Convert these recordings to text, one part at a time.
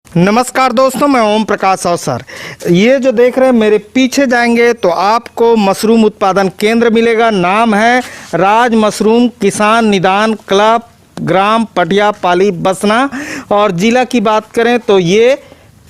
नमस्कार दोस्तों, मैं ओम प्रकाश अवसर। ये जो देख रहे हैं मेरे पीछे जाएंगे तो आपको मशरूम उत्पादन केंद्र मिलेगा। नाम है राज मशरूम किसान निदान क्लब, ग्राम पटियापाली बसना। और ज़िला की बात करें तो ये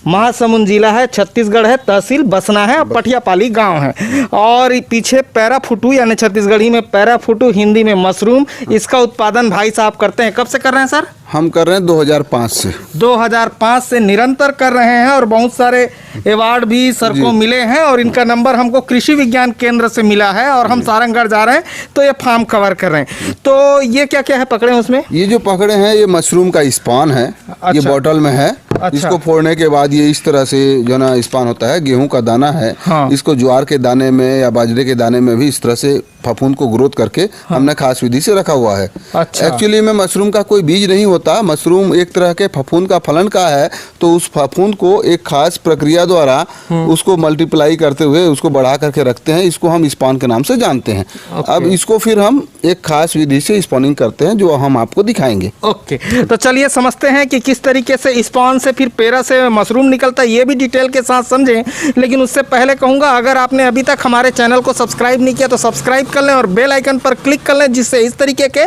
महासमुंद जिला है, छत्तीसगढ़ है, तहसील बसना है और पटियापाली गांव है। और पीछे पैराफुटू यानी छत्तीसगढ़ी में पैराफुटू, हिंदी में मशरूम, इसका उत्पादन भाई साहब करते हैं। कब से कर रहे हैं सर? हम कर रहे हैं 2005 से। 2005 से निरंतर कर रहे हैं और बहुत सारे अवार्ड भी सर को मिले हैं। और इनका नंबर हमको कृषि विज्ञान केंद्र से मिला है और हम सारंगढ़ जा रहे हैं तो ये फार्म कवर कर रहे हैं। तो ये क्या क्या है पकड़े हैं उसमें? ये जो पकड़े हैं ये मशरूम का स्पान है। अच्छा। ये बॉटल में है। अच्छा। इसको फोड़ने के बाद ये इस तरह से जो ना स्पान होता है, गेहूं का दाना है। हाँ। इसको ज्वार के दाने में या बाजरे के दाने में भी इस तरह से फफूंद को ग्रोथ करके हमने खास विधि से रखा हुआ है। अच्छा। एक्चुअली में मशरूम का कोई बीज नहीं होता, मशरूम एक तरह के फफूंद का फलन का है। तो उस फफूंद को एक खास प्रक्रिया द्वारा उसको मल्टीप्लाई करते हुए उसको बढ़ा करके रखते हैं। इसको हम स्पान के नाम से जानते हैं। अब इसको फिर हम एक खास विधि से स्पॉनिंग करते हैं जो हम आपको दिखाएंगे। ओके, तो चलिए समझते हैं कि किस तरीके से स्पॉन से फिर पेरा से मशरूम निकलता है, ये भी डिटेल के साथ समझें। लेकिन उससे पहले कहूँगा, अगर आपने अभी तक हमारे चैनल को सब्सक्राइब नहीं किया तो सब्सक्राइब कर लें और बेल आइकन पर क्लिक कर लें, जिससे इस तरीके के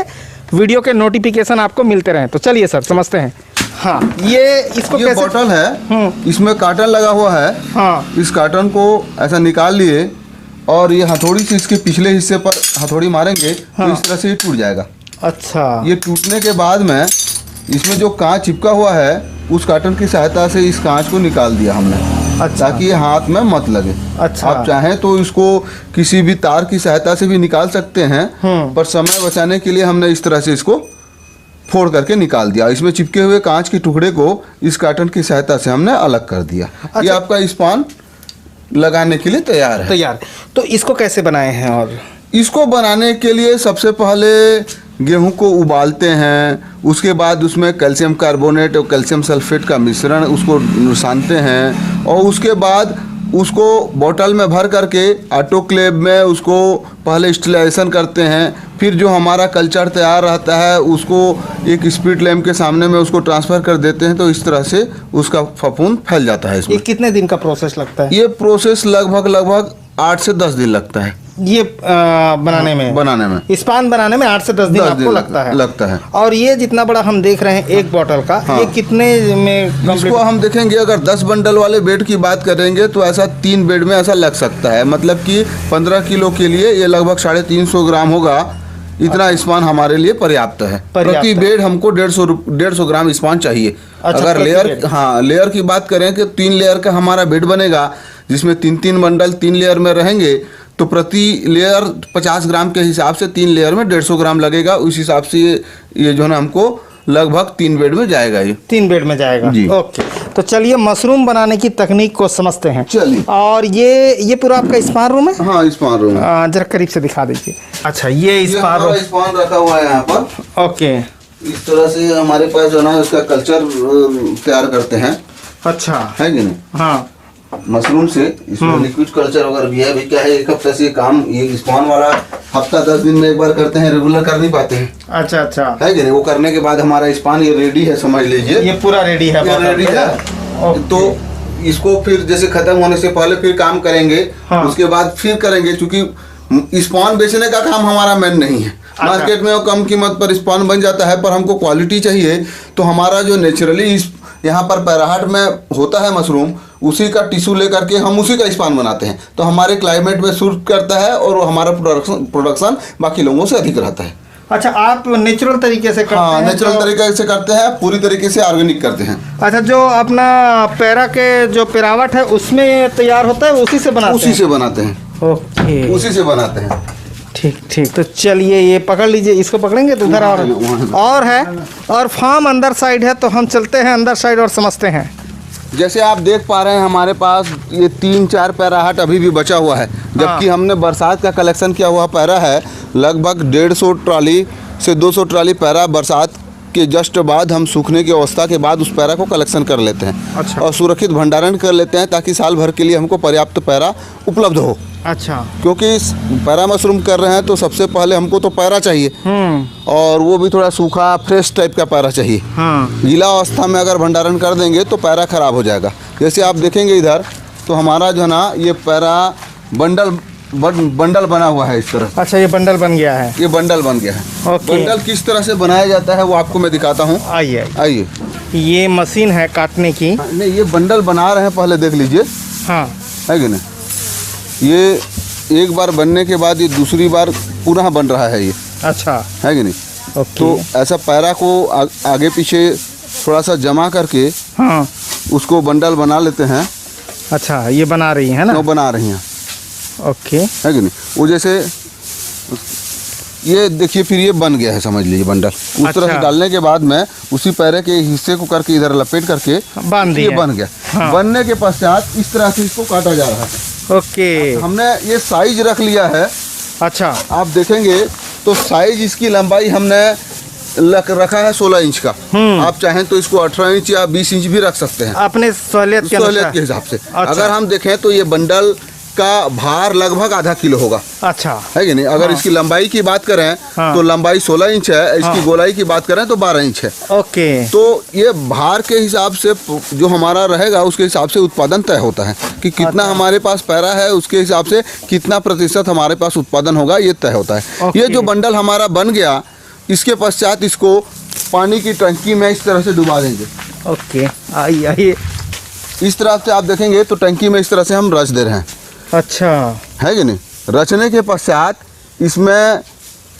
वीडियो के नोटिफिकेशन आपको मिलते रहें। तो चलिए सर समझते हैं। हाँ, ये इसको ये कैसे? बॉटल है, इसमें कार्टन लगा हुआ है। हाँ। इस कार्टन को ऐसा निकाल लिए और ये हथौड़ी से इसके पिछले हिस्से पर हथौड़ी मारेंगे तो इस तरह से ये टूट जाएगा। अच्छा। ये टूटने के बाद में इसमें जो कांच चिपका हुआ है उस कार्टन की सहायता से इस कांच को निकाल दिया हमने। अच्छा। ताकि ये हाथ में मत लगे। अच्छा। आप चाहें तो इसको किसी भी तार की सहायता से भी निकाल सकते हैं, पर समय बचाने के लिए हमने इस तरह से इसको फोड़ करके निकाल दिया। इसमें चिपके हुए कांच के टुकड़े को इस कार्टन की सहायता से हमने अलग कर दिया। अच्छा। ये आपका स्पान लगाने के लिए तैयार है। तैयार। तो इसको कैसे बनाए हैं? और इसको बनाने के लिए सबसे पहले गेहूं को उबालते हैं, उसके बाद उसमें कैल्शियम कार्बोनेट और कैल्शियम सल्फेट का मिश्रण उसको सानते हैं और उसके बाद उसको बोतल में भर करके ऑटोक्लेव में उसको पहले स्टेरिलाइजेशन करते हैं। फिर जो हमारा कल्चर तैयार रहता है उसको एक स्पीड लैम्प के सामने में उसको ट्रांसफ़र कर देते हैं। तो इस तरह से उसका फफूंद फैल जाता है। इसमें ये कितने दिन का प्रोसेस लगता है? ये प्रोसेस लगभग 8 से 10 दिन लगता है। ये बनाने में स्पान बनाने में 8 से 10 दिन आपको लगता है। और ये जितना बड़ा हम देख रहे हैं एक बोतल का, ये कितने में इसको हम देखेंगे? अगर 10 बंडल वाले बेड की बात करेंगे तो ऐसा 3 बेड में ऐसा लग सकता है। मतलब कि 15 किलो के लिए ये लगभग 350 ग्राम होगा। इतना स्पान हमारे लिए पर्याप्त है। प्रति बेड हमको 150 ग्राम स्पान चाहिए। अगर लेयर की बात करें कि 3 लेयर का हमारा बेड बनेगा, जिसमें 3-3 बंडल 3 लेयर में रहेंगे, तो प्रति लेयर 50 ग्राम के हिसाब से 3 लेयर में 150 ग्राम लगेगा। उस हिसाब से ये जो है ना हमको लगभग 3 बेड में जाएगा। ये 3 बेड में जाएगा जी। ओके, तो चलिए मशरूम बनाने की तकनीक को समझते हैं। चलिए। और ये पूरा आपका स्पान रूम है? हाँ, स्पान रूम है। जरा करीब से दिखा दीजिए। अच्छा, ये स्पान रखा हुआ है यहाँ पर। ओके, इस तरह से हमारे पास जो है ना उसका कल्चर तैयार करते हैं। अच्छा है कि नहीं? हाँ। मशरूम से इसमें लिक्विड कल्चर वगैरह भी है। क्या है, एक हफ्ते से काम ये स्पान वाला हफ्ता 10 दिन में एक बार करते हैं, रेगुलर कर नहीं पाते हैं। अच्छा अच्छा, है कि नहीं? वो करने के बाद हमारा स्पान ये रेडी है, समझ लीजिए। ये पूरा रेडी है? रेडी है। तो इसको फिर जैसे खत्म होने से पहले फिर काम करेंगे। हाँ। उसके बाद फिर करेंगे, क्योंकि स्पान बेचने का काम हमारा मेन नहीं है। मार्केट में वो कम कीमत पर स्पान बन जाता है, पर हमको क्वालिटी चाहिए। तो हमारा जो नेचुरली यहाँ पर पैराहाट में होता है मशरूम, उसी का टिश्यू लेकर के हम उसी का स्पान बनाते हैं। तो हमारे क्लाइमेट में सूट करता है और हमारा प्रोडक्शन बाकी लोगों से अधिक रहता है। अच्छा, आप नेचुरल तरीके से करते हैं? हाँ, नेचुरल तरीके से करते हैं, पूरी तरीके से ऑर्गेनिक करते हैं। अच्छा, जो अपना पैरा के जो पेरावट है उसमें तैयार होता है, उसी से बनाते हैं? उसी से बनाते हैं। ओके, उसी से बनाते हैं। ठीक ठीक। तो चलिए ये पकड़ लीजिए, इसको पकड़ेंगे तो उधर और है और फार्म अंदर साइड है। तो हम चलते हैं अंदर साइड और समझते हैं। जैसे आप देख पा रहे हैं हमारे पास ये 3-4 पैराहाट अभी भी बचा हुआ है। जबकि हमने बरसात का कलेक्शन किया हुआ पैरा है। लगभग 150 ट्राली से 200 ट्राली पैरा बरसात के जस्ट बाद हम सूखने की अवस्था के बाद उस पैरा को कलेक्शन कर लेते हैं। अच्छा। और सुरक्षित भंडारण कर लेते हैं ताकि साल भर के लिए हमको पर्याप्त पैरा उपलब्ध हो। अच्छा। क्योंकि पैरा मशरूम कर रहे हैं तो सबसे पहले हमको तो पैरा चाहिए, और वो भी थोड़ा सूखा फ्रेश टाइप का पैरा चाहिए। हाँ। गीला अवस्था में अगर भंडारण कर देंगे तो पैरा खराब हो जाएगा। जैसे आप देखेंगे इधर तो हमारा जो है ना ये पैरा बंडल बना हुआ है इस तरह। अच्छा, ये बंडल बन गया है। ये बंडल बन गया है। ओके। बंडल किस तरह से बनाया जाता है वो आपको मैं दिखाता हूँ। आइए आइए। आइए। ये मशीन है काटने की। नहीं, ये बंडल बना रहे हैं, पहले देख लीजिए। हाँ। है कि नहीं, ये एक बार बनने के बाद ये दूसरी बार पुनः बन रहा है ये। अच्छा। है कि नहीं। ओके। तो ऐसा पैरा को आगे पीछे थोड़ा सा जमा करके हाँ, उसको बंडल बना लेते हैं। अच्छा, ये बना रही है ना। वो बना रही हैं। ओके। है कि नहीं। वो जैसे ये देखिए फिर ये बन गया है, समझ लीजिए बंडल। उस तरह से डालने के बाद में उसी पैरे के हिस्से को करके इधर लपेट करके बांध दिया। ये बन गया। हाँ। बनने के पश्चात इस तरह से इसको काटा जा रहा है। ओके। हमने ये साइज रख लिया है। अच्छा। आप देखेंगे तो साइज इसकी लंबाई हमने रखा है 16 इंच का। आप चाहें तो इसको 18 इंच या 20 इंच भी रख सकते हैं अपने सहूलियत के हिसाब से। अच्छा। अगर हम देखें तो ये बंडल का भार लगभग आधा किलो होगा। अच्छा। है कि नहीं। अगर इसकी लंबाई की बात करें तो लंबाई 16 इंच है। इसकी गोलाई की बात करें तो 12 इंच है। ओके। तो ये भार के हिसाब से जो हमारा रहेगा उसके हिसाब से उत्पादन तय होता है कि कितना हमारे पास पैरा है, उसके हिसाब से कितना प्रतिशत हमारे पास उत्पादन होगा ये तय होता है। ये जो बंडल हमारा बन गया, इसके पश्चात इसको पानी की टंकी में इस तरह से डुबा देंगे। ओके। आइए आइए। इस तरह से आप देखेंगे तो टंकी में इस तरह से हम रच दे रहे हैं। अच्छा। है कि नहीं। रचने के पश्चात इसमें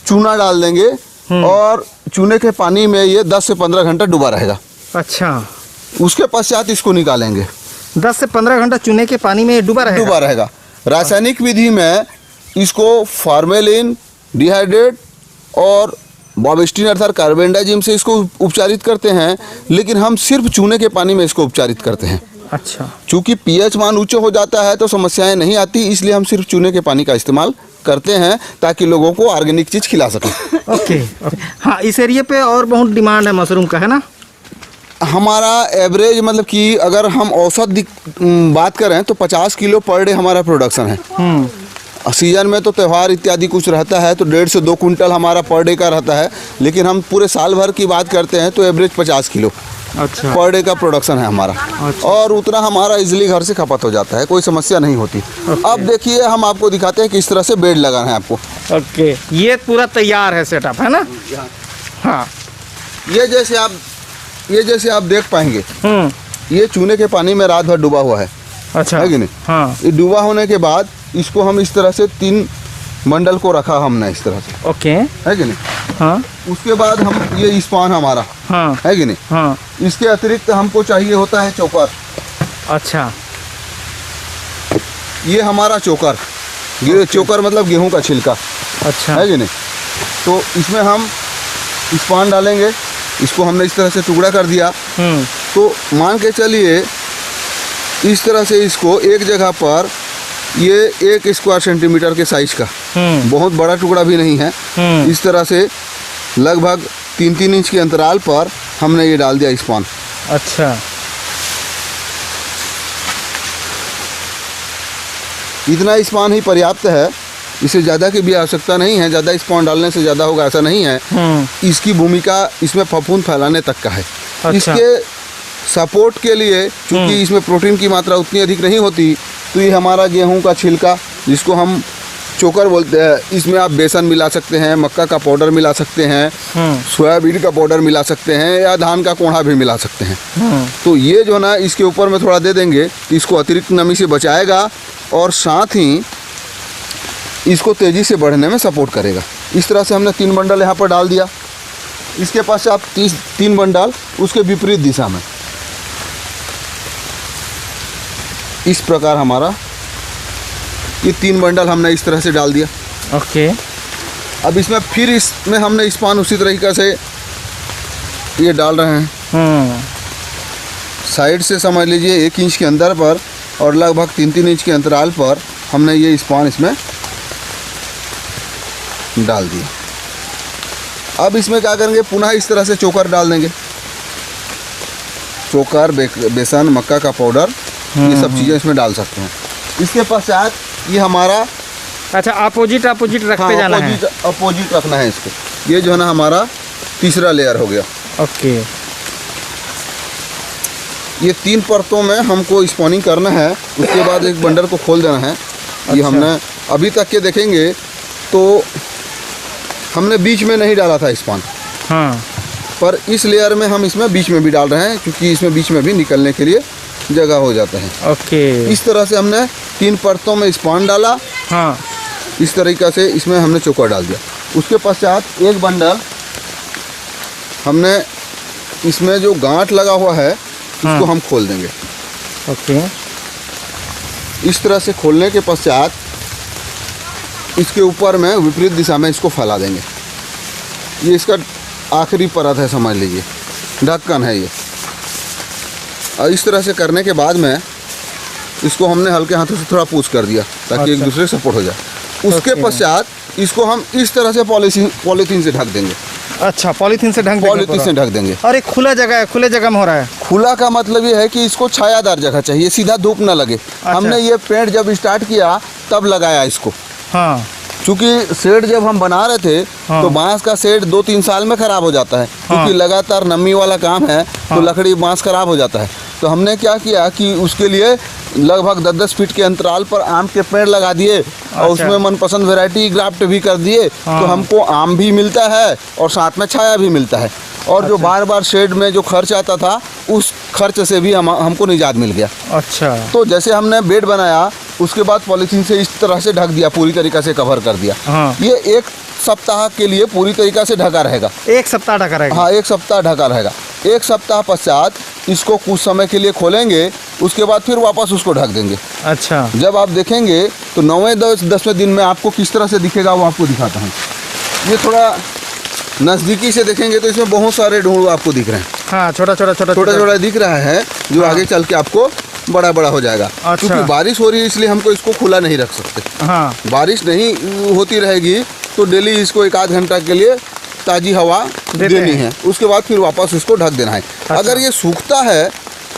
चूना डाल देंगे और चूने के पानी में ये 10 से 15 घंटा डूबा रहेगा। अच्छा। उसके पश्चात इसको निकालेंगे। 10 से 15 घंटा चूने के पानी में डूबा रहेगा। रासायनिक विधि में इसको फार्मेलिन, डिहाइड्रेट और बॉबिस्टिन अर्थात कार्बेंडाजिम से इसको उपचारित करते हैं, लेकिन हम सिर्फ चूने के पानी में इसको उपचारित करते हैं। अच्छा। चूँकि पीएच मान उच्च हो जाता है तो समस्याएं नहीं आती, इसलिए हम सिर्फ चूने के पानी का इस्तेमाल करते हैं ताकि लोगों को ऑर्गेनिक चीज़ खिला सकें। ओके। हाँ, इस एरिया पे और बहुत डिमांड है मशरूम का, है ना। हमारा एवरेज मतलब कि अगर हम औसत बात करें तो 50 किलो पर डे हमारा प्रोडक्शन है। सीजन में तो त्यौहार इत्यादि कुछ रहता है तो 1.5 से 2 कुंटल हमारा पर डे का रहता है, लेकिन हम पूरे साल भर की बात करते हैं तो एवरेज 50 किलो अच्छा पर डे का प्रोडक्शन है हमारा। अच्छा। और उतना हमारा इजीली घर से खपत हो जाता है, कोई समस्या नहीं होती। अब देखिए हम आपको दिखाते हैं किस तरह से बेड लगाना है आपको। ओके। ये पूरा तैयार है सेटअप, है ना। हाँ। ये जैसे आप देख पाएंगे ये चूने के पानी में रात भर डूबा हुआ है। अच्छा। है कि नहीं। हाँ। ये डूबा होने के बाद इसको हम इस तरह से 3 मंडल को रखा हमने इस तरह से। ओके। है कि नहीं। हाँ। उसके बाद हम ये स्पान हमारा। हाँ। है कि नहीं। हाँ। इसके अतिरिक्त हमको चाहिए होता है चोकर। अच्छा। ये हमारा चोकर, ये चोकर मतलब गेहूं का छिलका। अच्छा। है कि नहीं। तो इसमें हम स्पान डालेंगे। इसको हमने इस तरह से टुकड़ा कर दिया। तो मान के चलिए इस तरह से इसको एक जगह पर ये 1 स्क्वायर सेंटीमीटर के साइज का, बहुत बड़ा टुकड़ा भी नहीं है, इस तरह से लगभग 3-3 इंच के अंतराल पर हमने ये डाल दिया स्पान। अच्छा। इतना स्पान ही पर्याप्त है, इससे ज़्यादा की भी आवश्यकता नहीं है। ज़्यादा स्पान डालने से ज़्यादा होगा ऐसा नहीं है। इसकी भूमिका इसमें फफूंद फैलाने तक का है। अच्छा। इसके सपोर्ट के लिए क्योंकि इसमें प्रोटीन की मात्रा उतनी अधिक नहीं होती, तो ये हमारा गेहूं का छिलका जिसको हम चोकर बोलते हैं, इसमें आप बेसन मिला सकते हैं, मक्का का पाउडर मिला सकते हैं, सोयाबीन का पाउडर मिला सकते हैं या धान का कोढ़ा भी मिला सकते हैं। तो ये जो ना इसके ऊपर में थोड़ा दे देंगे तो इसको अतिरिक्त नमी से बचाएगा और साथ ही इसको तेज़ी से बढ़ने में सपोर्ट करेगा। इस तरह से हमने 3 बंडल यहाँ पर डाल दिया। इसके पास से आप 3 बंडल उसके विपरीत दिशा में इस प्रकार हमारा ये 3 बंडल हमने इस तरह से डाल दिया। ओके। अब इसमें फिर इसमें हमने स्पान उसी तरीक़े से ये डाल रहे हैं। साइड से समझ लीजिए 1 इंच के अंदर पर और लगभग 3-3 इंच के अंतराल पर हमने ये स्पान इसमें डाल दिया। अब इसमें क्या करेंगे, पुनः इस तरह से चोकर डाल देंगे। चोकर, बेसन, मक्का का पाउडर, ये सब चीज़ें इसमें डाल सकते हैं। इसके पश्चात ये हमारा अच्छा अपोजिट रखते जाना है। अपोजिट रखना है इसको। ये जो है ना हमारा तीसरा लेयर हो गया। ओके। ये 3 परतों में हमको स्पॉनिंग करना है। उसके बाद एक बंडल को खोल देना है। ये अच्छा। हमने अभी तक के देखेंगे तो हमने बीच में नहीं डाला था स्पॉन, हाँ। पर इस लेयर में हम इसमें बीच में भी डाल रहे हैं, क्योंकि इसमें बीच में भी निकलने के लिए जगह हो जाता है। ओके। इस तरह से हमने 3 परतों में स्पॉन डाला। हाँ। इस तरीक़े से इसमें हमने चोकर डाल दिया। उसके पश्चात एक बंडल हमने इसमें जो गांठ लगा हुआ है इसको हम खोल देंगे। ओके। इस तरह से खोलने के पश्चात इसके ऊपर में विपरीत दिशा में इसको फैला देंगे। ये इसका आखिरी परत है, समझ लीजिए, ढक्कन है ये। और इस तरह से करने के बाद में इसको हमने हल्के हाथों से थोड़ा पूछ कर दिया ताकि एक दूसरे से सपोर्ट हो जाए। उसके पश्चात इसको हम इस तरह से पॉलीथीन से ढक देंगे। अच्छा, पॉलीथीन से ढक देंगे। और एक खुला जगह है, खुले जगह में हो रहा है। खुला का मतलब ये है कि इसको छायादार जगह चाहिए, सीधा धूप ना लगे। हमने ये पेड़ जब स्टार्ट किया तब लगाया इसको। हाँ। क्योंकि शेड जब हम बना रहे थे तो बांस का शेड 2-3 साल में ख़राब हो जाता है, क्योंकि लगातार नमी वाला काम है तो लकड़ी बांस ख़राब हो जाता है। तो हमने क्या किया कि उसके लिए लगभग 10-10 फीट के अंतराल पर आम के पेड़ लगा दिए और उसमें मनपसंद वैरायटी ग्राफ्ट भी कर दिए। तो हमको आम भी मिलता है और साथ में छाया भी मिलता है। और जो बार बार शेड में जो खर्च आता था उस खर्च से भी हमको निजात मिल गया। अच्छा। तो जैसे हमने बेड बनाया उसके बाद पॉलीथीन से इस तरह से ढक दिया, पूरी तरीक़ा से कवर कर दिया। हाँ। ये 1 सप्ताह के लिए पूरी तरीक़ा से ढका रहेगा। 1 सप्ताह ढका रहेगा? हाँ, 1 सप्ताह ढका रहेगा। 1 सप्ताह पश्चात इसको कुछ समय के लिए खोलेंगे, उसके बाद फिर वापस उसको ढक देंगे। अच्छा। जब आप देखेंगे तो 9वें-10वें दिन में आपको किस तरह से दिखेगा वो आपको दिखाता हूँ। ये थोड़ा नज़दीकी से देखेंगे तो इसमें बहुत सारे ढूंढ आपको दिख रहे हैं। हाँ, छोटा दिख रहा है, जो आगे चल के आपको बड़ा हो जाएगा। अच्छा। क्योंकि बारिश हो रही है इसलिए हमको इसको खुला नहीं रख सकते। हाँ। बारिश नहीं होती रहेगी तो डेली इसको 1 आध घंटा के लिए ताज़ी हवा देनी है। उसके बाद फिर वापस इसको ढक देना है। अच्छा। अगर ये सूखता है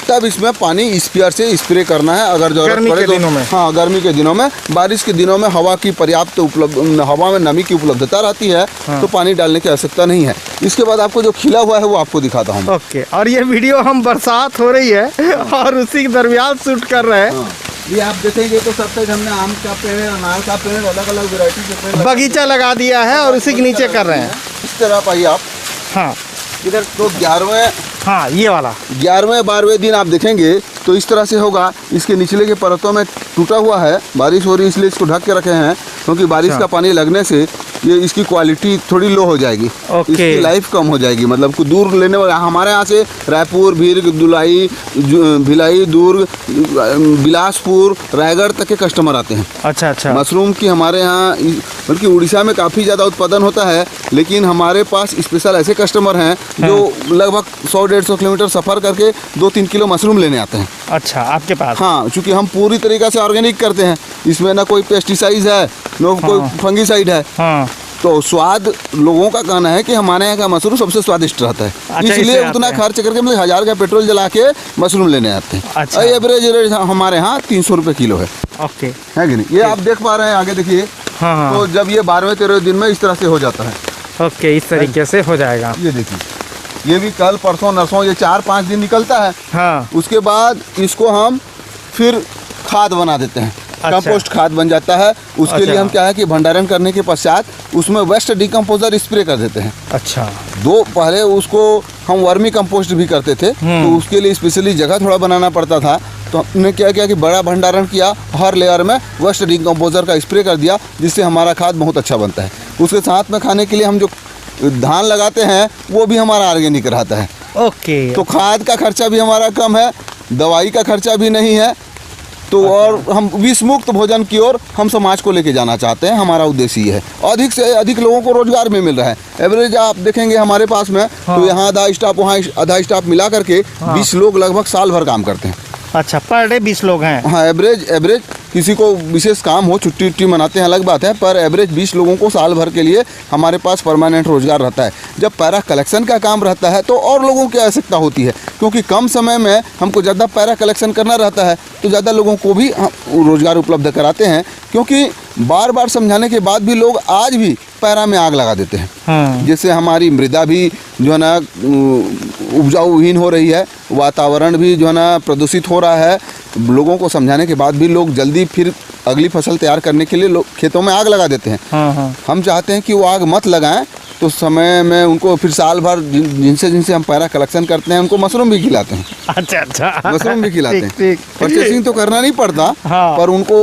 तब इसमें पानी स्प्रेयर से स्प्रे करना है अगर जरूरत पड़े तो। हाँ, गर्मी के दिनों में। बारिश के दिनों में हवा की पर्याप्त हवा में नमी की उपलब्धता रहती है। हाँ। तो पानी डालने की आवश्यकता नहीं है। इसके बाद आपको जो खिला हुआ है वो आपको दिखाता हूँ। ओके। और ये वीडियो हम बरसात हो रही है और उसी के दरमियान शूट कर रहे हैं। हाँ। ये आप देखेंगे तो सब तक हमने आम का पेड़, अनार का पेड़, अलग-अलग वैरायटी के पेड़ बगीचा लगा दिया है और उसी के नीचे कर रहे हैं। इस तरह पाइए आप। हाँ। इधर तो 11वें, हाँ, ये वाला 11वें-12वें दिन आप देखेंगे तो इस तरह से होगा। इसके निचले के परतों में टूटा हुआ है, बारिश हो रही है इसलिए इसको ढक के रखे हैं, क्योंकि बारिश का पानी लगने से ये इसकी क्वालिटी थोड़ी लो हो जाएगी। इसकी लाइफ कम हो जाएगी। मतलब कुछ दूर लेने वाले हमारे यहाँ से रायपुर, भिलाई, भिलाई, दुर्ग, बिलासपुर, रायगढ़ तक के कस्टमर आते हैं। अच्छा। मशरूम की हमारे यहाँ, बल्कि उड़ीसा में काफ़ी ज़्यादा उत्पादन होता है, लेकिन हमारे पास स्पेशल ऐसे कस्टमर हैं जो लगभग 100-150 किलोमीटर सफ़र करके 2-3 किलो मशरूम लेने आते हैं। अच्छा, आपके पास? हाँ, चूँकि हम पूरी तरीक़ा से ऑर्गेनिक करते हैं, इसमें ना कोई पेस्टिसाइड है न कोई फंगीसाइड है। हाँ। तो स्वाद, लोगों का कहना है कि हमारे यहाँ का मशरूम सबसे स्वादिष्ट रहता है। अच्छा, इसलिए उतना खर्च करके मतलब 1000 का पेट्रोल जला के मशरूम लेने आते हैं। अच्छा। एवरेज रेट हमारे यहाँ 300 रुपये किलो है। ओके। है कि नहीं? ये आप देख पा रहे हैं, आगे देखिए। हाँ। तो जब ये 12वें-13वें दिन में इस तरह से हो जाता है। ओके, इस तरीके से हो जाएगा। ये देखिए, ये भी कल परसों नरसों ये 4-5 दिन निकलता है। हाँ। उसके बाद इसको हम फिर खाद बना देते हैं। अच्छा। कंपोस्ट खाद बन जाता है। उसके लिए हम क्या है कि भंडारण करने के पश्चात उसमें वेस्ट डिकम्पोजर स्प्रे कर देते हैं। अच्छा। पहले उसको हम वर्मी कंपोस्ट भी करते थे, तो उसके लिए स्पेशली जगह थोड़ा बनाना पड़ता था। तो हमने क्या किया कि बड़ा भंडारण किया, हर लेयर में वेस्ट डिकम्पोजर का स्प्रे कर दिया, जिससे हमारा खाद बहुत अच्छा बनता है। उसके साथ में खाने के लिए हम जो धान लगाते हैं वो भी हमारा ऑर्गेनिक रहता है। ओके। तो खाद का खर्चा भी हमारा कम है, दवाई का खर्चा भी नहीं है। तो और हम विष मुक्त भोजन की ओर हम समाज को लेके जाना चाहते हैं। हमारा उद्देश्य ये है। अधिक से अधिक लोगों को रोजगार भी मिल रहा है। एवरेज आप देखेंगे हमारे पास में, तो यहाँ आधा स्टाफ, वहाँ आधा स्टाफ मिला करके 20 लोग लगभग साल भर काम करते हैं। अच्छा, पर डे 20 लोग हैं? हाँ, एवरेज किसी को विशेष काम हो, छुट्टी उट्टी मनाते हैं अलग बात है, पर एवरेज 20 लोगों को साल भर के लिए हमारे पास परमानेंट रोजगार रहता है। जब पैरा कलेक्शन का काम रहता है तो और लोगों की आवश्यकता होती है, क्योंकि कम समय में हमको ज़्यादा पैरा कलेक्शन करना रहता है, तो ज़्यादा लोगों को भी हम रोजगार उपलब्ध कराते हैं। क्योंकि बार बार समझाने के बाद भी लोग आज भी पैरा में आग लगा देते हैं। जैसे हमारी मृदा भी जो है ना उपजाऊहीन हो रही है, वातावरण भी जो है ना प्रदूषित हो रहा है। लोगों को समझाने के बाद भी लोग जल्दी फिर अगली फसल तैयार करने के लिए लोग खेतों में आग लगा देते हैं। हम चाहते हैं कि वो आग मत लगाएं, तो समय में उनको फिर साल भर जिनसे हम पैरा कलेक्शन करते हैं उनको मशरूम भी खिलाते हैं। अच्छा मशरूम भी खिलाते हैं। परचेसिंग तो करना नहीं पड़ता, पर उनको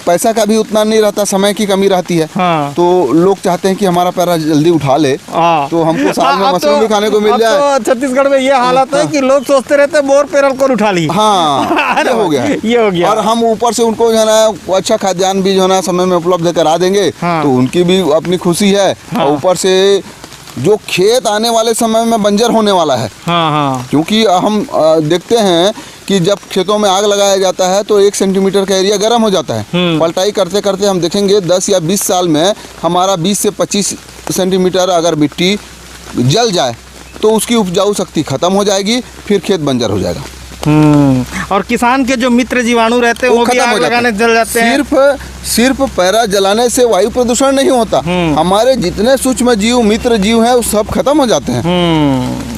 पैसा का भी उतना नहीं रहता, समय की कमी रहती है। तो लोग चाहते हैं कि हमारा पैरा जल्दी उठा ले, तो हमको साल में मशरूम भी खाने को मिल जाए। तो छत्तीसगढ़ में ये हालत है कि लोग सोचते रहते हैं बोर पेरल को उठा ली। हाँ, ये हो गया। और हम ऊपर से उनको जो है ना अच्छा खाद्यान्न भी जो है ना समय में उपलब्ध करा देंगे, तो उनकी भी अपनी खुशी है। और ऊपर से जो खेत आने वाले समय में बंजर होने वाला है। क्योंकि हम देखते हैं कि जब खेतों में आग लगाया जाता है तो 1 सेंटीमीटर का एरिया गर्म हो जाता है। पलटाई करते करते हम देखेंगे 10 या 20 साल में हमारा 20 से 25 सेंटीमीटर अगर मिट्टी जल जाए तो उसकी उपजाऊ शक्ति खत्म हो जाएगी, फिर खेत बंजर हो जाएगा। और किसान के जो मित्र जीवाणु रहते हैं वो भी आग लगाने जल जाते हैं। सिर्फ पैरा जलाने से वायु प्रदूषण नहीं होता, हमारे जितने सूक्ष्म जीव मित्र जीव हैं वो सब खत्म हो जाते हैं।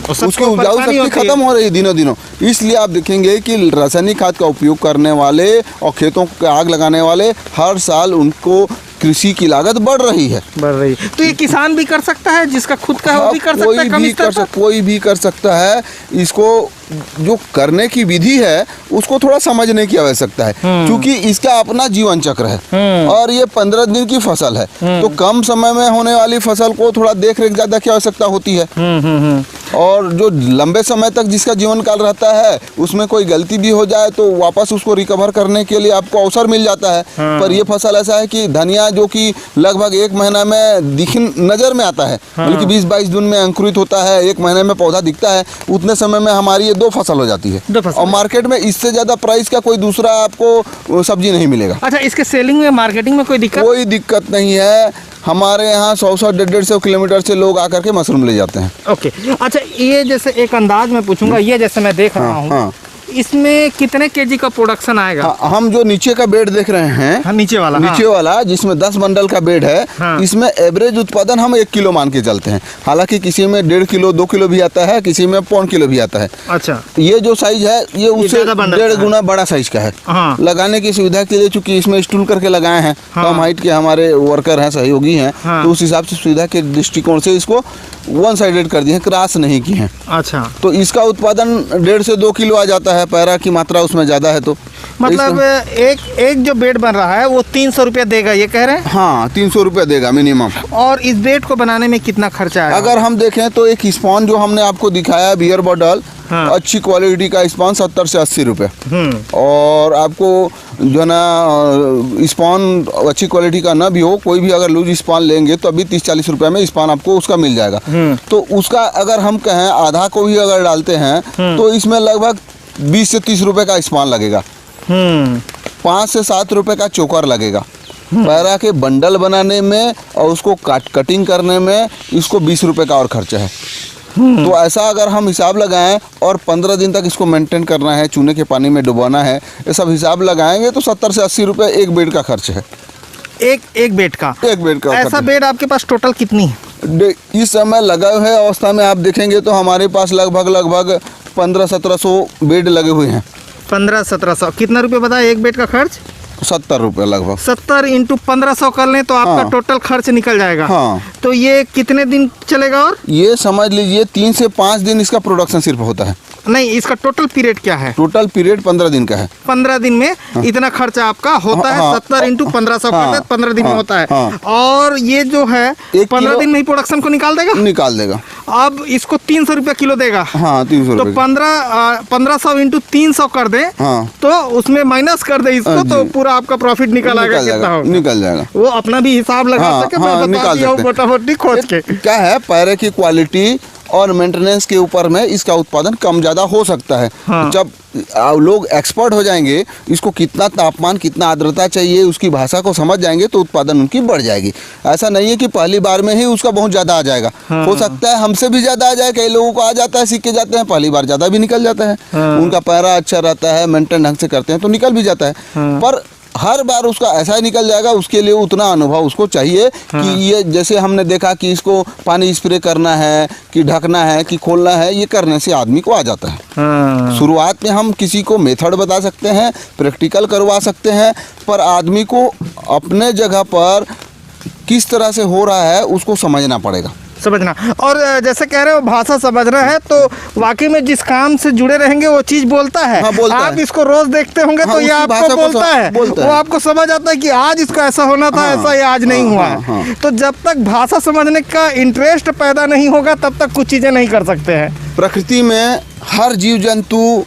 उसकी उपजाऊ शक्ति खत्म हो रही है दिनों दिनों। इसलिए आप देखेंगे कि रासायनिक खाद का उपयोग करने वाले और खेतों को आग लगाने वाले हर साल उनको कृषि की लागत बढ़ रही है। तो ये किसान भी कर सकता है, जिसका खुद का है वो भी कर सकता है, कोई भी कर सकता है। इसको जो करने की विधि है उसको थोड़ा समझने की आवश्यकता है, क्योंकि इसका अपना जीवन चक्र है और ये 15 दिन की फसल है। तो कम समय में होने वाली फसल को थोड़ा देख रेख ज्यादा की आवश्यकता होती है। और जो लंबे समय तक जिसका जीवन काल रहता है उसमें कोई गलती भी हो जाए तो वापस उसको रिकवर करने के लिए आपको अवसर मिल जाता है। पर ये फसल ऐसा है कि धनिया जो कि लगभग 1 महीना में नजर में आता है, बल्कि 20-22 दिन में अंकुरित होता है, 1 महीने में पौधा दिखता है, उतने समय में हमारी ये 2 फसल हो जाती है। और मार्केट में इससे ज्यादा प्राइस का कोई दूसरा आपको सब्जी नहीं मिलेगा। अच्छा, इसके सेलिंग में मार्केटिंग में कोई दिक्कत नहीं है। हमारे यहाँ 100-150 किलोमीटर से लोग आकर के मशरूम ले जाते हैं। ओके, अच्छा, ये जैसे एक अंदाज में पूछूंगा, ये जैसे मैं देख रहा हूँ, इसमें कितने केजी का प्रोडक्शन आएगा? हम जो नीचे का बेड देख रहे हैं, नीचे वाला जिसमें 10 बंडल का बेड है, इसमें एवरेज उत्पादन हम 1 किलो मान के चलते हैं। हालांकि किसी में 1.5 किलो 2 किलो भी आता है, किसी में 1.25 किलो भी आता है। अच्छा, ये जो साइज है ये उससे 1.5 गुना बड़ा साइज का है। लगाने की सुविधा के लिए चूंकि इसमें स्टूल करके लगाए हैं, कम हाइट के हमारे वर्कर हैं, सहयोगी हैं, तो उस हिसाब से सुविधा के दृष्टिकोण से इसको 1 साइडेड कर दिए हैं, क्रॉस नहीं की है। अच्छा, तो इसका उत्पादन 1.5 से 2 किलो आ जाता है। पैरा की मात्रा उसमें ज्यादा है, तो मतलब एक जो बेड बन रहा है वो 300 रुपया देगा, ये कह रहे हैं? हाँ, 300 रुपया देगा मिनिमम। और इस बेड को बनाने में कितना खर्चा है? अगर हम देखें तो एक स्पॉन जो हमने आपको दिखाया बियर बॉटल, अच्छी क्वालिटी का स्पॉन 70 से 80 रुपये। और आपको जो है ना स्पॉन अच्छी क्वालिटी का ना भी हो, कोई भी अगर लूज स्पॉन लेंगे तो अभी 30-40 रुपये में स्पॉन आपको उसका मिल जाएगा। तो उसका अगर हम कहें आधा को भी अगर डालते हैं तो इसमें लगभग 20 से 30 रुपये का स्पॉन लगेगा। 5 से 7 रुपये का चोकर लगेगा। पैरा के बंडल बनाने में और उसको कटिंग करने में इसको 20 रुपये का और खर्चा है। तो ऐसा अगर हम हिसाब लगाएं और 15 दिन तक इसको मेंटेन करना है, चूने के पानी में डुबाना है, ये सब हिसाब लगाएंगे तो 70 से 80 रुपये एक बेड का खर्च है। एक बेड का ऐसा बेड आपके पास टोटल कितनी है? इस समय लगा हुए अवस्था में आप देखेंगे तो हमारे पास लगभग 1500-1700 बेड लगे हुए हैं। 1500-1700 कितना रुपये बताया एक बेड का खर्च? 70 रुपये लगभग। 70 × 1500 कर लें तो आपका टोटल खर्च निकल जाएगा। हाँ। तो ये कितने दिन चलेगा? और ये समझ लीजिए 3 से 5 दिन इसका प्रोडक्शन सिर्फ होता है। नहीं, इसका टोटल पीरियड क्या है? टोटल पीरियड 15 दिन का है। 15 दिन में इतना खर्चा आपका होता है। 70 × 1500 करते 15 दिन में होता है। और ये जो है 15 दिन में ही प्रोडक्शन को निकाल देगा। अब इसको 300 रुपया किलो देगा। हाँ, 300 तो 1500 × 300 कर दे, तो उसमें माइनस कर दे इसको, तो पूरा आपका प्रॉफिट निकल जाएगा। वो अपना भी हिसाब लगा सके, मैं बता दिया हूं मोटा-मोटी खोज के। क्या है पैरे की क्वालिटी और मेंटेनेंस के ऊपर में इसका उत्पादन कम ज़्यादा हो सकता है। हाँ। जब लोग एक्सपर्ट हो जाएंगे, इसको कितना तापमान कितना आर्द्रता चाहिए उसकी भाषा को समझ जाएंगे तो उत्पादन उनकी बढ़ जाएगी। ऐसा नहीं है कि पहली बार में ही उसका बहुत ज़्यादा आ जाएगा। हाँ। हो सकता है हमसे भी ज़्यादा आ जाए, कई लोगों को आ जाता है, सीख के जाते हैं, पहली बार ज़्यादा भी निकल जाता है। हाँ। उनका पैरा अच्छा रहता है, मेंटेन ढंग से करते हैं तो निकल भी जाता है। हाँ। पर हर बार उसका ऐसा ही निकल जाएगा, उसके लिए उतना अनुभव उसको चाहिए कि ये जैसे हमने देखा कि इसको पानी स्प्रे करना है कि ढकना है कि खोलना है, ये करने से आदमी को आ जाता है। हाँ। शुरुआत में हम किसी को मेथड बता सकते हैं, प्रैक्टिकल करवा सकते हैं, पर आदमी को अपने जगह पर किस तरह से हो रहा है उसको समझना पड़ेगा। समझना। और जैसे कह रहे हो भाषा समझना है, तो वाकई में जिस काम से जुड़े रहेंगे वो चीज बोलता है। हाँ, बोलता आप है। इसको रोज देखते होंगे हाँ, तो ये उसकी भाषा आपको को बोलता है, वो आपको समझ आता है कि आज इसको ऐसा होना था, हाँ, ऐसा ये आज नहीं हुआ है। हाँ। तो जब तक भाषा समझने का इंटरेस्ट पैदा नहीं होगा तब तक कुछ चीजें नहीं कर सकते हैं। प्रकृति में हर जीव जंतु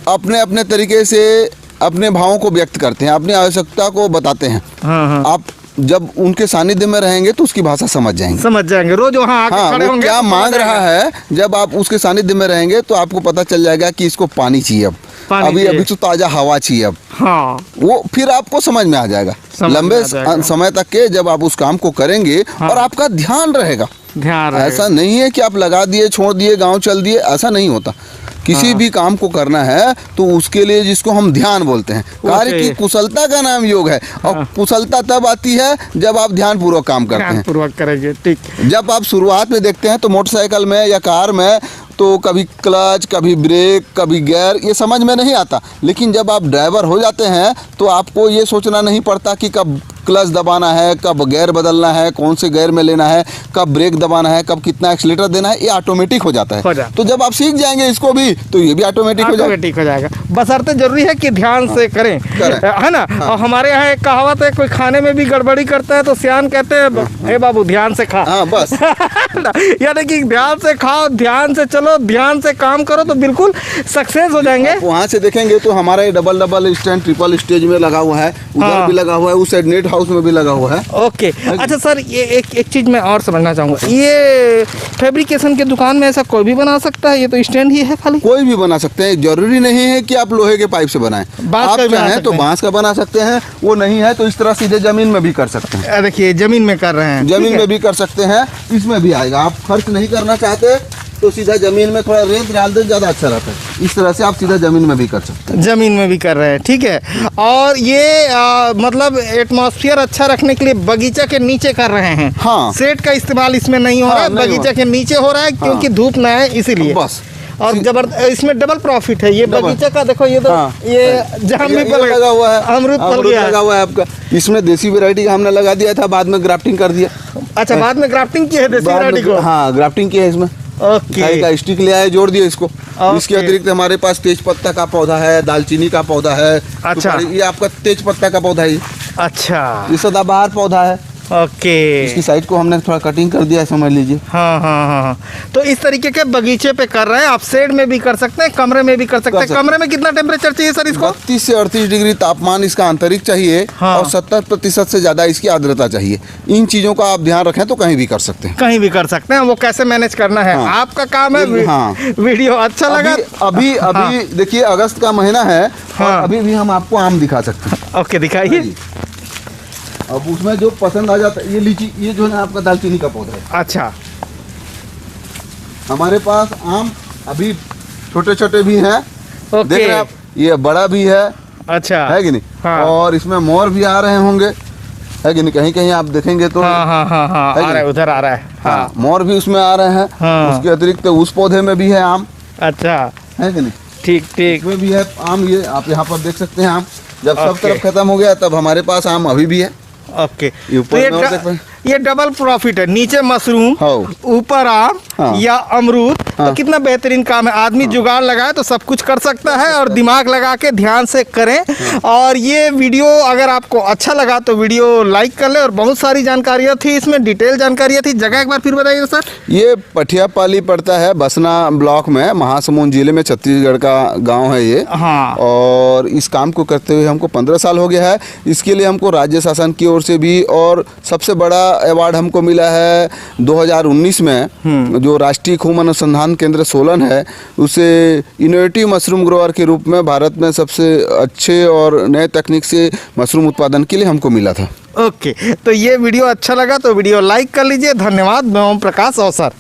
अपने अपने तरीके से अपने भावों को व्यक्त करते हैं, अपनी आवश्यकता को बताते हैं। हाँ। आप जब उनके सानिध्य में रहेंगे तो उसकी भाषा समझ जाएंगे। समझ जाएंगे, रोज वहाँ आके हाँ, खड़े वो होंगे क्या तो मांग समझ रहा जाएंगे। है, जब आप उसके सानिध्य में रहेंगे तो आपको पता चल जाएगा कि इसको पानी चाहिए, अब पानी अभी चाहिए। अभी तो ताज़ा हवा चाहिए, अब हाँ। वो फिर आपको समझ में आ जाएगा। समझ में लंबे आ जाएगा। समय तक के जब आप उस काम को करेंगे और आपका ध्यान रहेगा। ध्यान रहेगा। ऐसा नहीं है कि आप लगा दिए छोड़ दिए गांव चल दिए, ऐसा नहीं होता। किसी भी काम को करना है तो उसके लिए जिसको हम ध्यान बोलते हैं, कार्य की कुशलता का नाम योग है। और कुशलता तब आती है जब आप ध्यान पूर्वक काम करते हैं। पूर्वक करेंगे, ठीक। जब आप शुरुआत में देखते हैं तो मोटरसाइकिल में या कार में तो कभी क्लच, कभी ब्रेक, कभी गियर, ये समझ में नहीं आता। लेकिन जब आप ड्राइवर हो जाते हैं तो आपको ये सोचना नहीं पड़ता कि कब क्लच दबाना है, कब गियर बदलना है, कौन से गियर में लेना है, कब ब्रेक दबाना है, कब कितना एक्सीलेटर देना है, ये ऑटोमेटिक हो जाता है। तो जब आप सीख जाएंगे इसको भी तो ये भी ऑटोमेटिक हो जाएगा। बशर्ते जरूरी है कि ध्यान से करें, है ना। और हमारे यहाँ एक कहावत है, कोई खाने में भी गड़बड़ी करता है तो सियान कहते हैं, हे बाबू ध्यान से खा। हाँ, बस। यानी कि ध्यान से खाओ, ध्यान से चलो, ध्यान से काम करो तो बिल्कुल सक्सेस हो जाएंगे। वहाँ से देखेंगे तो हमारा ये डबल स्टैंड ट्रिपल स्टेज में लगा हुआ है, उधर भी लगा हुआ है, उस साइड नेट हाउस में भी लगा हुआ है। ओके। अच्छा सर, ये एक चीज़ मैं और समझना चाहूँगा, ये फैब्रिकेशन के दुकान में ऐसा कोई भी बना सकता है? ये तो स्टैंड ही है खाली। कोई भी बना सकते हैं, जरूरी नहीं है कि आप लोहे के पाइप से बनाएं। आप चाहें तो बांस का बना सकते हैं, वो नहीं है तो इस तरह सीधे जमीन में भी कर सकते हैं। देखिए जमीन में कर रहे हैं, जमीन में भी कर सकते हैं, इसमें भी आएगा। आप खर्च नहीं करना चाहते तो सीधा जमीन में थोड़ा रेत डाल दे, ज़्यादा अच्छा रहता है। इस तरह से आप सीधा जमीन में भी कर सकते हैं। जमीन में भी कर रहे हैं, ठीक है। और ये मतलब एटमॉस्फेयर अच्छा रखने के लिए बगीचा के नीचे कर रहे हैं। हाँ, सेट का इस्तेमाल इसमें नहीं हो रहा है, बगीचा के नीचे हो रहा है क्योंकि धूप ना है इसीलिए। बस। और इसमें डबल प्रॉफिट है। ये बगीचा का देखो, ये तो ये जाम भी लगा हुआ है, अमरूद फल गया लगा हुआ है आपका। इसमें देसी वैरायटी का हमने लगा दिया था, बाद में ग्राफ्टिंग कर दिया। अच्छा, बाद में ग्राफ्टिंग की है देसी वैरायटी को? हाँ, ग्राफ्टिंग की है इसमें। ओके। का स्टिक ले आए, जोड़ दिया इसको। इसके अतिरिक्त हमारे पास तेज पत्ता का पौधा है, दालचीनी का पौधा है। अच्छा, ये आपका तेज पत्ता का पौधा है। अच्छा, ये सदाबहार पौधा है। ओके। इसकी साइड को हमने थोड़ा कटिंग कर दिया है, समझ लीजिए। हाँ हाँ हाँ। तो इस तरीके के बगीचे पे कर रहे हैं आप, शेड में भी कर सकते हैं, कमरे में भी कर सकते हैं। कमरे में कितना टेम्परेचर चाहिए सर इसको? 32 से 38 डिग्री तापमान इसका आंतरिक चाहिए। हाँ। और 70% से ज्यादा इसकी आर्द्रता चाहिए। इन चीजों का आप ध्यान रखें तो कहीं भी कर सकते हैं। कहीं भी कर सकते हैं, वो कैसे मैनेज करना है आपका काम है। हाँ। वीडियो अच्छा लगा? अभी देखिए अगस्त का महीना है और अभी भी हम आपको आम दिखा सकते हैं। ओके, दिखाइए। अब उसमें जो पसंद आ जाता है, ये लीची, ये जो है ना आपका दालचीनी का पौधा है। अच्छा। हमारे पास आम अभी छोटे छोटे भी हैं। ओके। देख रहे हैं आप, ये बड़ा भी है। अच्छा, है कि नहीं? हाँ। और इसमें मोर भी आ रहे होंगे, है कि नहीं? कहीं कहीं आप देखेंगे तो हाँ हाँ हाँ हाँ, आ रहा है, उधर आ रहा है। हाँ, मोर भी उसमें आ रहे हैं। हाँ। उसके अतिरिक्त उस पौधे में भी है आम। अच्छा, है कि नहीं? ठीक ठीक। इसमें भी है आम, ये आप यहाँ पर देख सकते हैं आम। जब सब तरफ खत्म हो गया तब हमारे पास आम अभी भी है। ओके। तो ये डबल प्रॉफिट है, नीचे मशरूम, ऊपर आम या अमरूद। तो कितना बेहतरीन काम है। आदमी जुगाड़ लगाए तो सब कुछ कर सकता है, और दिमाग लगा के ध्यान से करें। और ये वीडियो अगर आपको अच्छा लगा तो वीडियो लाइक कर ले। और बहुत सारी जानकारियाँ थी इसमें, डिटेल जानकारियाँ थी। जगह एक बार फिर बताइए सर। ये पठियापाली पड़ता है बसना ब्लॉक में, महासमुंद जिले में, छत्तीसगढ़ का गाँव है ये। हाँ। और इस काम को करते हुए हमको 15 साल हो गया है। इसके लिए हमको राज्य शासन की ओर से भी और सबसे बड़ा अवार्ड हमको मिला है 2019 में, जो राष्ट्रीय खून अनुसंधान केंद्र सोलन है, उसे इनोवेटिव मशरूम ग्रोअर के रूप में भारत में सबसे अच्छे और नए तकनीक से मशरूम उत्पादन के लिए हमको मिला था। ओके, तो ये वीडियो अच्छा लगा तो वीडियो लाइक कर लीजिए। धन्यवाद। मैं ओम प्रकाश अवसर।